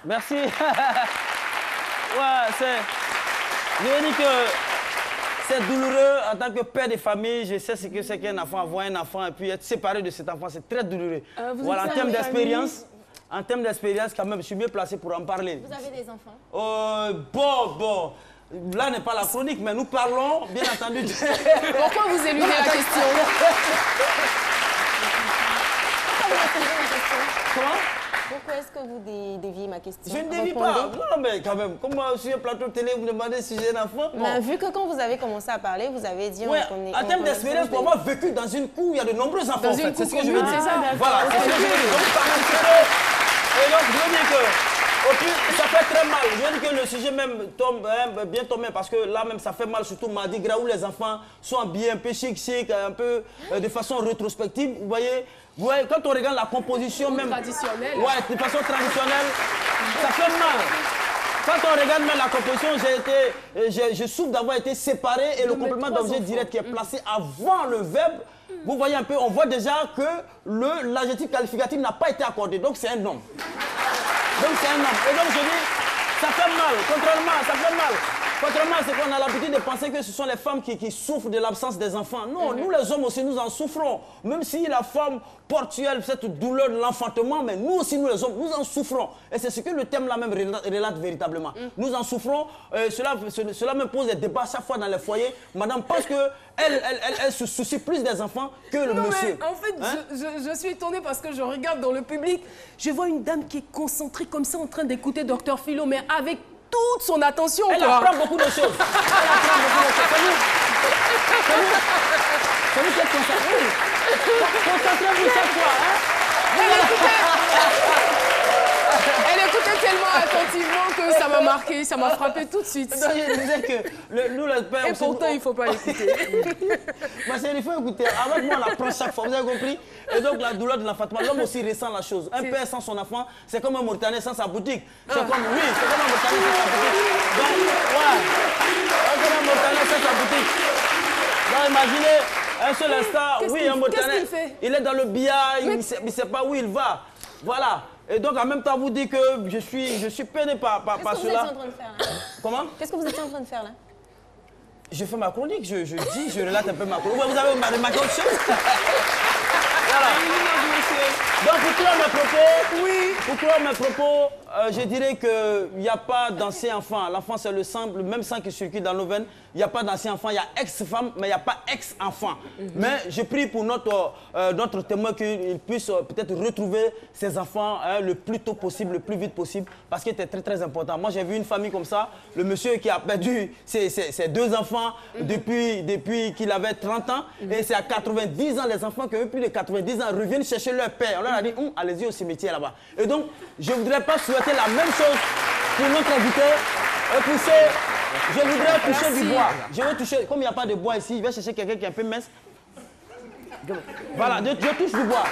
Merci. Ouais, je veux dire que c'est douloureux en tant que père de famille. Je sais ce que c'est qu'un enfant, avoir un enfant et puis être séparé de cet enfant, c'est très douloureux. Voilà, en termes d'expérience, quand même, je suis mieux placé pour en parler. Vous avez des enfants? Bon. Là n'est pas la chronique, mais nous parlons, bien entendu. Pourquoi vous éludez la question? Comment? Pourquoi est-ce que vous déviez ma question? Je ne dévie pas. Non, mais quand même, comme moi, sur un plateau de télé, vous me demandez si j'ai un enfant. Mais vu que quand vous avez commencé à parler, vous avez dit... Ouais, en termes d'expérience, pour avoir vécu dans une cour, il y a de nombreux enfants. Dans une cour commune, c'est ça, d'accord. Voilà, c'est ce que je veux dire. Et donc, je veux dire que... Au plus, ça fait très mal. Je veux dire que le sujet même tombe bien tombé parce que là même ça fait mal, surtout Mardi Gras où les enfants sont habillés un peu chic, un peu de façon rétrospective. Vous voyez, quand on regarde la composition même... Traditionnelle. Ouais, de façon traditionnelle, ça fait mal. Quand on regarde même la composition, je souffre d'avoir été séparé et le complément d'objet direct qui est placé avant le verbe. Vous voyez un peu, on voit déjà que l'adjectif qualificatif n'a pas été accordé. Donc c'est un homme. Donc c'est un homme. Et donc je dis, ça fait mal. Contrairement, ça fait mal. Contrairement à ce qu'on a l'habitude de penser que ce sont les femmes qui souffrent de l'absence des enfants. Non, nous les hommes aussi, nous en souffrons. Même si la femme porte sur elle cette douleur de l'enfantement, mais nous aussi, nous les hommes, nous en souffrons. Et c'est ce que le thème là même relate véritablement. Nous en souffrons. Cela me pose des débats chaque fois dans les foyers. Madame pense qu'elle se soucie plus des enfants que le monsieur. Mais en fait, je suis étonnée parce que je regarde dans le public, je vois une dame qui est concentrée comme ça en train d'écouter Dr Philo, mais avec toute son attention. Elle apprend beaucoup de choses. Elle apprend beaucoup de choses. C'est vous qui êtes concentré. Concentrez-vous chaque fois. Elle écoutait tellement attentivement que ça m'a marqué, ça m'a frappé tout de suite. Donc, je disais que nous les pères... Et pourtant, il ne faut pas l'écouter. Il faut écouter. Avec moi, on apprend chaque fois. Vous avez compris? Et donc, la douleur de l'enfantement, l'homme aussi ressent la chose. Un père sans son enfant, c'est comme un Mauritanien sans sa boutique. C'est comme, oui, c'est comme un Mauritanien sans sa boutique. Donc, ouais. C'est comme un Mauritanien sans sa boutique. Donc, imaginez un seul instant, oui, un Mauritanien, il est dans le billard, il ne sait pas où il va. Voilà. Et donc, en même temps, vous dites que je suis peiné par cela. Qu'est-ce que vous êtes en train de faire là? Comment? Qu'est-ce que vous êtes en train de faire là? Je fais ma chronique, je relate un peu ma chronique. Vous avez ma chronique. Voilà. Donc, pour clore mes propos, je dirais qu'il n'y a pas d'ancien enfant. L'enfant, c'est le même sang qui circule dans nos veines. Il n'y a pas d'ancien enfant. Il y a ex-femme, mais il n'y a pas ex-enfant. Mais je prie pour notre témoin qu'il puisse peut-être retrouver ses enfants le plus tôt possible, le plus vite possible, parce que c'est très, très important. Moi, j'ai vu une famille comme ça. Le monsieur qui a perdu ses deux enfants depuis qu'il avait 30 ans. Et c'est à 90 ans, les enfants qui ont eu plus de 90 ans reviennent chercher leur père. On leur a dit, allez-y au cimetière là-bas. Et donc, je ne voudrais pas souhaiter la même chose pour notre invité. Je voudrais toucher du bois. Je veux toucher, comme il n'y a pas de bois ici, je vais chercher quelqu'un qui est un peu mince. Voilà, je touche du bois.